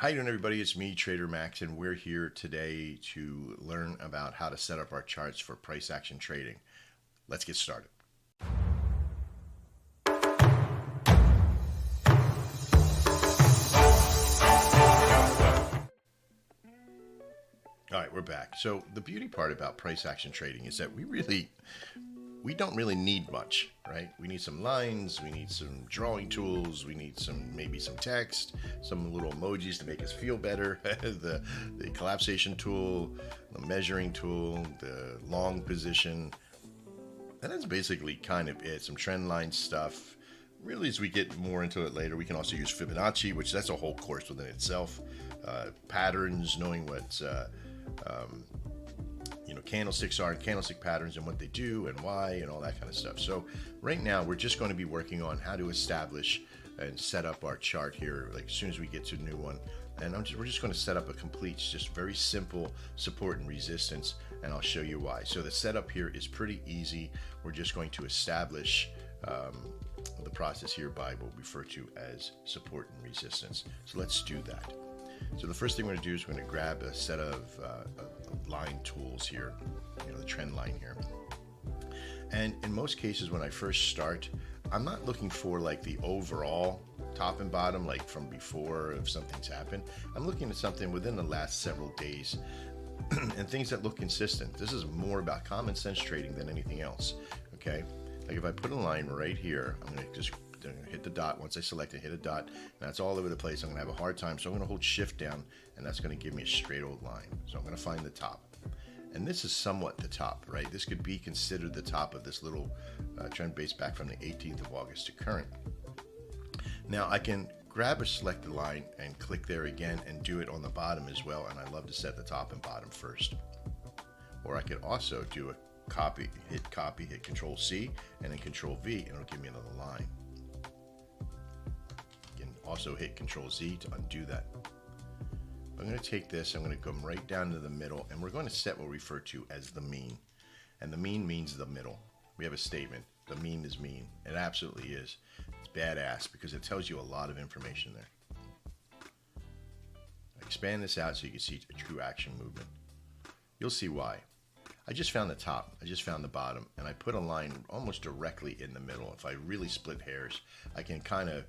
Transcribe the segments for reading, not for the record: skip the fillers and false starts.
How you doing, everybody? It's me, Trader Max, and we're here today to learn about how to set up our charts for price action trading. Let's get started. All right, we're back. So the beauty part about price action trading is that we don't really need much, right? We need some lines, we need some drawing tools, we need maybe some text, some little emojis to make us feel better, the collapsation tool, the measuring tool, the long position, and that's basically kind of it. Some trend line stuff. Really, as we get more into it later, we can also use Fibonacci, which that's a whole course within itself. Patterns, knowing what candlesticks are and candlestick patterns and what they do and why and all that kind of stuff. So right now we're just going to be working on how to establish and set up our chart here, like as soon as we get to a new one. And we're just going to set up a complete, just very simple support and resistance, and I'll show you why. So the setup here is pretty easy. We're just going to establish the process here by what we refer to as support and resistance. So let's do that. So the first thing we're going to do is we're going to grab a set of line tools here, the trend line here. And in most cases, when I first start, I'm not looking for like the overall top and bottom, like from before if something's happened. I'm looking at something within the last several days and things that look consistent. This is more about common sense trading than anything else. Okay, like if I put a line right here, I'm going to just hit the dot. Once I select it, hit a dot, and that's all over the place. I'm going to have a hard time, so I'm going to hold shift down, and that's going to give me a straight old line. So I'm going to find the top, and this is somewhat the top, right? This could be considered the top of this little trend base back from the 18th of August to current. Now I can grab a selected line and click there again and do it on the bottom as well, and I love to set the top and bottom first. Or I could also do a copy, hit Control C, and then Control V, and it'll give me another line. Also hit Control Z to undo that. I'm going to take this, I'm going to come right down to the middle, and we're going to set what we refer to as the mean. And the mean means the middle. We have a statement, the mean is mean. It absolutely is. It's badass because it tells you a lot of information there. Expand this out so you can see a true action movement. You'll see why. I just found the top, I just found the bottom, and I put a line almost directly in the middle. If I really split hairs, I can kind of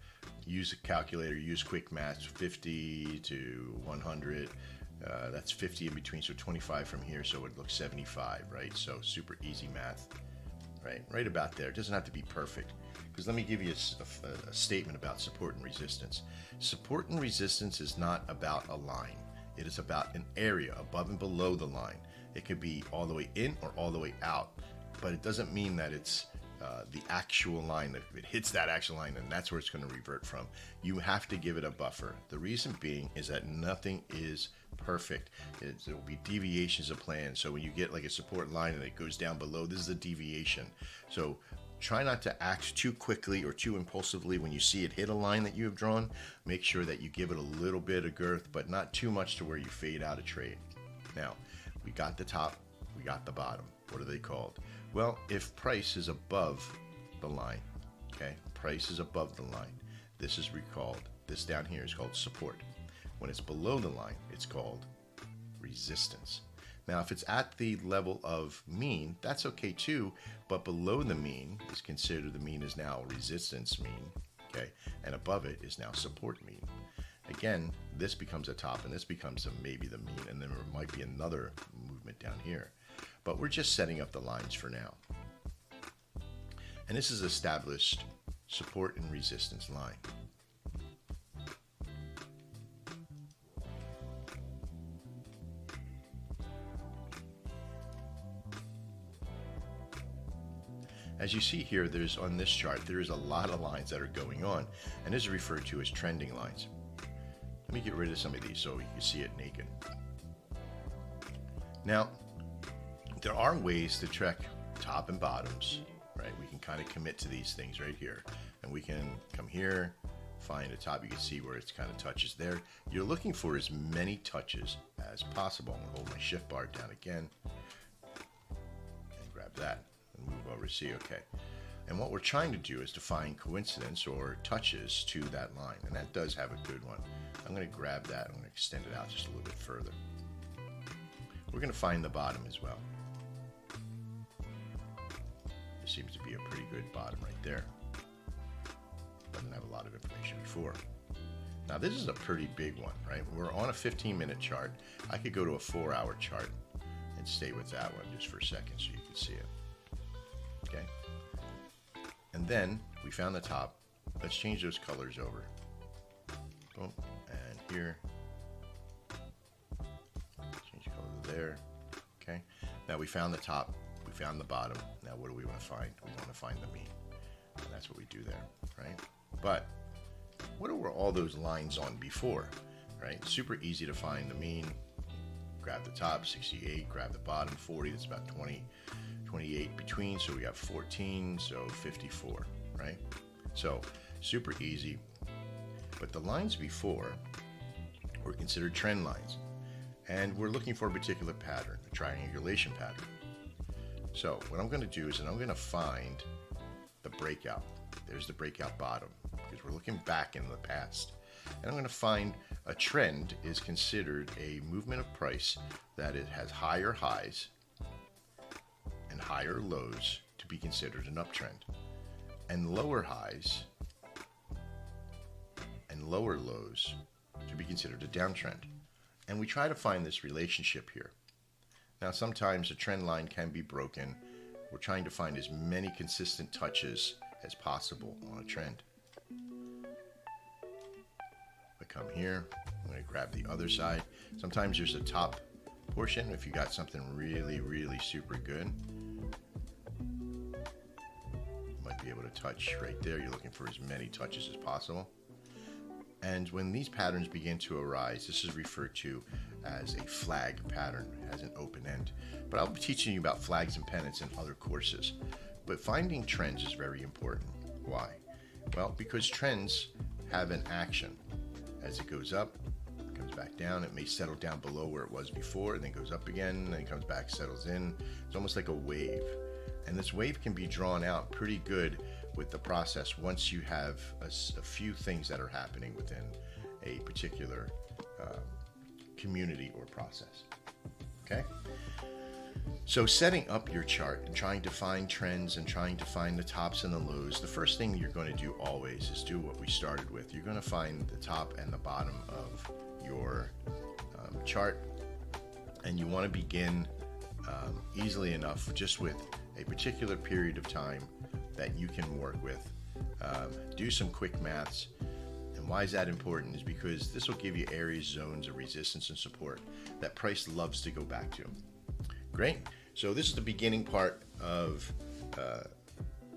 use a calculator, use quick math, 50 to 100, that's 50 in between, so 25 from here, so it looks 75, right? So super easy math, right about there. It doesn't have to be perfect, because let me give you a statement about support and resistance. Support and resistance is not about a line. It is about an area above and below the line. It could be all the way in or all the way out, but it doesn't mean that it's the actual line. If it hits that actual line, then that's where it's going to revert from. You have to give it a buffer. The reason being is that nothing is perfect. There will be deviations of plan. So when you get like a support line and it goes down below, this is a deviation. So try not to act too quickly or too impulsively when you see it hit a line that you have drawn. Make sure that you give it a little bit of girth, but not too much to where you fade out a trade. Now, we got the top, we got the bottom. What are they called? Well, if price is above the line, okay, price is above the line, this down here is called support. When it's below the line, it's called resistance. Now, if it's at the level of mean, that's okay too, but below the mean is considered, the mean is now resistance mean, okay, and above it is now support mean. Again, this becomes a top and this becomes maybe the mean, and then there might be another movement down here. But we're just setting up the lines for now. And this is established support and resistance line. As you see here, on this chart, there is a lot of lines that are going on, and this is referred to as trending lines. Let me get rid of some of these so you can see it naked. Now, there are ways to check top and bottoms, right? We can kind of commit to these things right here, and we can come here, find a top. You can see where it kind of touches there. You're looking for as many touches as possible. I'm gonna hold my shift bar down again and grab that and move over. See, okay. And what we're trying to do is to find coincidence or touches to that line. And that does have a good one. I'm going to grab that. I'm going to extend it out just a little bit further. We're going to find the bottom as well. There seems to be a pretty good bottom right there. Doesn't have a lot of information before. Now this is a pretty big one, right? We're on a 15-minute chart. I could go to a 4-hour chart and stay with that one just for a second so you can see it. Okay? And then we found the top. Let's change those colors over. Boom. And here. Change color there. Okay? Now we found the top. We found the bottom. Now what do we want to find? We want to find the mean. And that's what we do there, right? But what were all those lines on before, right? Super easy to find the mean. Grab the top, 68, grab the bottom, 40, that's about 20, 28 between, so we got 14, so 54, right? So super easy. But the lines before were considered trend lines. And we're looking for a particular pattern, a triangulation pattern. So what I'm going to do is I'm going to find the breakout. There's the breakout bottom, because we're looking back in the past. And I'm going to find a trend is considered a movement of price that it has higher highs and higher lows to be considered an uptrend, and lower highs and lower lows to be considered a downtrend. And we try to find this relationship here. Now sometimes a trend line can be broken. We're trying to find as many consistent touches as possible on a trend. I come here, I'm going to grab the other side. Sometimes there's a top portion. If you got something really, really super good, you might be able to touch right there. You're looking for as many touches as possible. And when these patterns begin to arise, this is referred to as a flag pattern. It has an open end. But I'll be teaching you about flags and pennants in other courses. But finding trends is very important. Why? Well, because trends have an action. As it goes up, it comes back down. It may settle down below where it was before, and then goes up again, and then it comes back, settles in. It's almost like a wave. And this wave can be drawn out pretty good with the process once you have a few things that are happening within a particular community or process. Okay? So setting up your chart and trying to find trends and trying to find the tops and the lows, the first thing you're going to do always is do what we started with. You're going to find the top and the bottom of your chart, and you want to begin easily enough just with a particular period of time that you can work with. Do some quick maths. And why is that important is because this will give you areas, zones of resistance and support that price loves to go back to. Great. So this is the beginning part of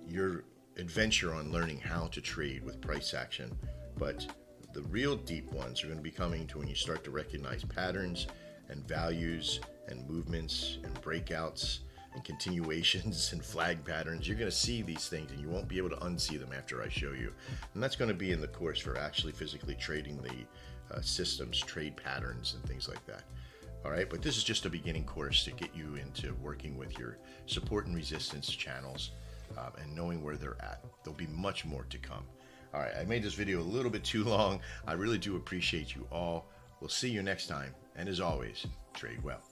your adventure on learning how to trade with price action. But the real deep ones are going to be coming to when you start to recognize patterns and values and movements and breakouts and continuations and flag patterns. You're going to see these things and you won't be able to unsee them after I show you. And that's going to be in the course for actually physically trading the systems, trade patterns and things like that. All right, but this is just a beginning course to get you into working with your support and resistance channels and knowing where they're at. There'll be much more to come. All right, I made this video a little bit too long. I really do appreciate you all. We'll see you next time. And as always, trade well.